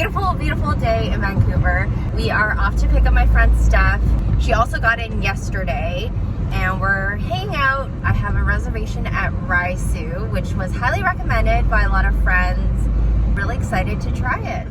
beautiful, beautiful day in Vancouver. We are off to pick up my friend Steph. She also got in yesterday and we're hanging out. I have a reservation at Raisu, which was highly recommended by a lot of friends. Really excited to try it.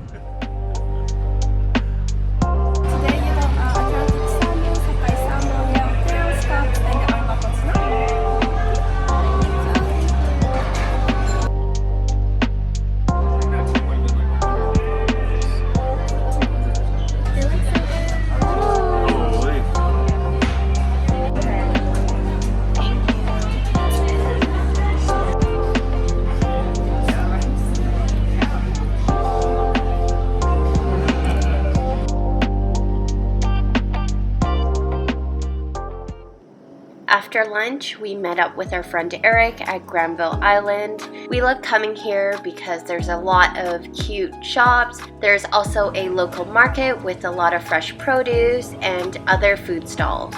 After lunch, we met up with our friend Eric at Granville Island. We love coming here because there's a lot of cute shops. There's also a local market with a lot of fresh produce and other food stalls.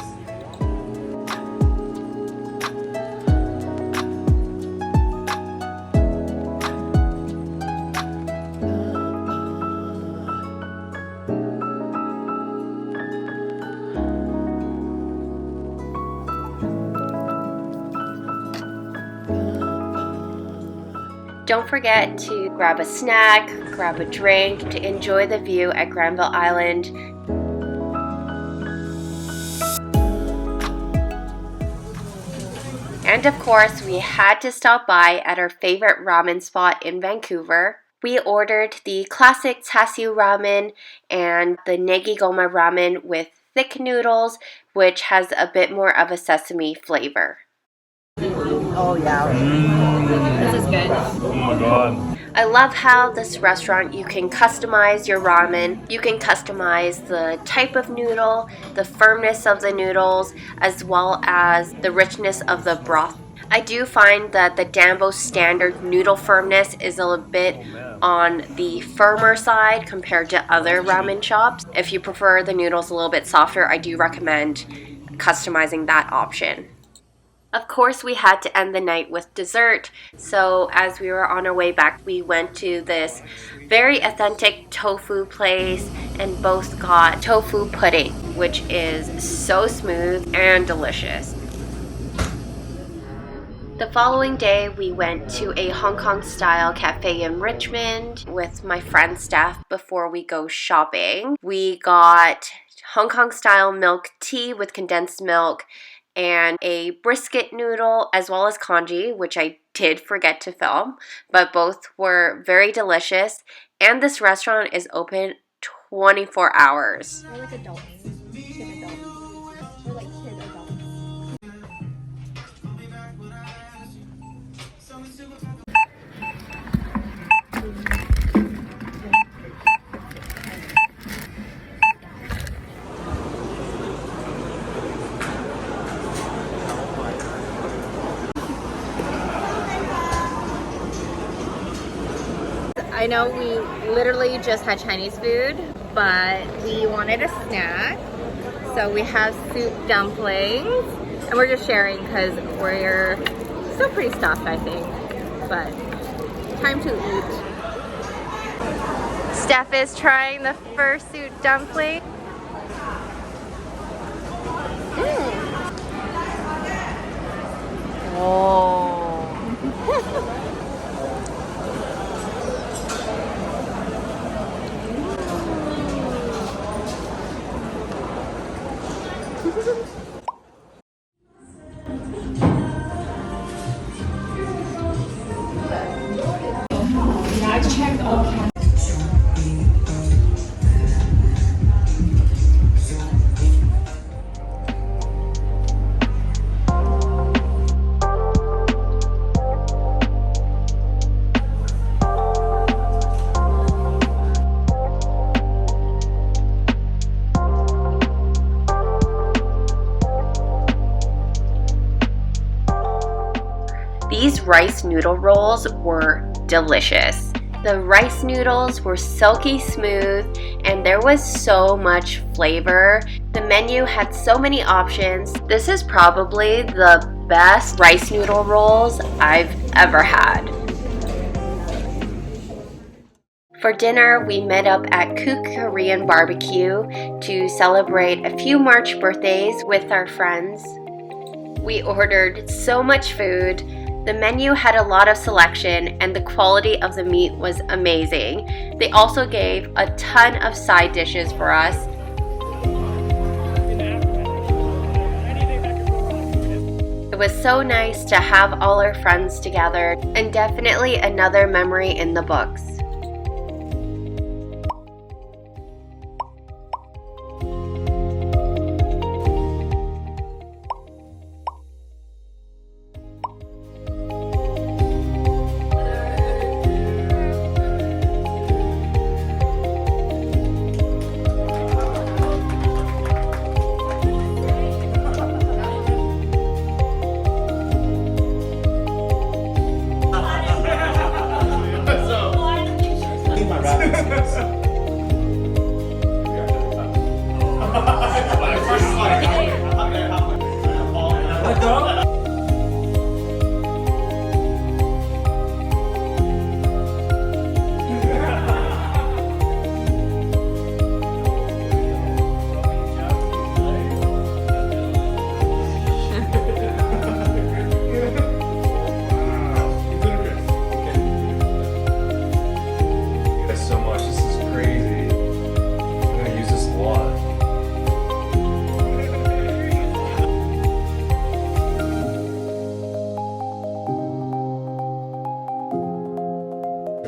Don't forget to grab a snack, grab a drink to enjoy the view at Granville Island. And of course, we had to stop by at our favorite ramen spot in Vancouver. We ordered the classic Chasyu ramen and the negigoma ramen with thick noodles, which has a bit more of a sesame flavor. Oh yeah. This is good. Oh my god. I love how this restaurant you can customize your ramen. You can customize the type of noodle, the firmness of the noodles, as well as the richness of the broth. I do find that the Danbo standard noodle firmness is a little bit on the firmer side compared to other ramen shops. If you prefer the noodles a little bit softer, I do recommend customizing that option. Of course, we had to end the night with dessert, so as we were on our way back, we went to this very authentic tofu place and both got tofu pudding, which is so smooth and delicious. The following day, we went to a Hong Kong style cafe in Richmond with my friend Steph before we go shopping. We got Hong Kong style milk tea with condensed milk and a brisket noodle as well as congee, which I did forget to film, but both were very delicious. And this restaurant is open 24 hours. I like adults. Kid adults. Or like kid adults. I know we literally just had Chinese food, but we wanted a snack. So we have soup dumplings, and we're just sharing because we're still pretty stuffed, I think. But time to eat. Steph is trying the first soup dumpling. Oh. These rice noodle rolls were delicious. The rice noodles were silky smooth and there was so much flavor. The menu had so many options. This is probably the best rice noodle rolls I've ever had. For dinner, we met up at Korean Barbecue to celebrate a few March birthdays with our friends. We ordered so much food. The menu had a lot of selection and the quality of the meat was amazing. They also gave a ton of side dishes for us. It was so nice to have all our friends together and definitely another memory in the books.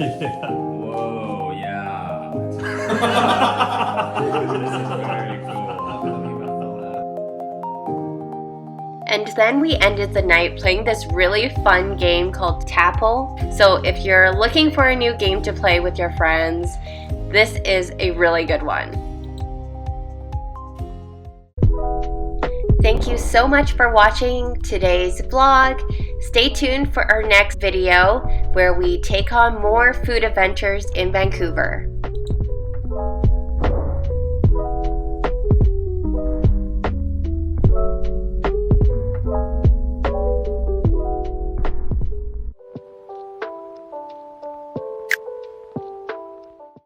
Whoa, yeah. This is very cool. And then we ended the night playing this really fun game called Tapple. So if you're looking for a new game to play with your friends, this is a really good one. Thank you so much for watching today's vlog. Stay tuned for our next video where we take on more food adventures in Vancouver.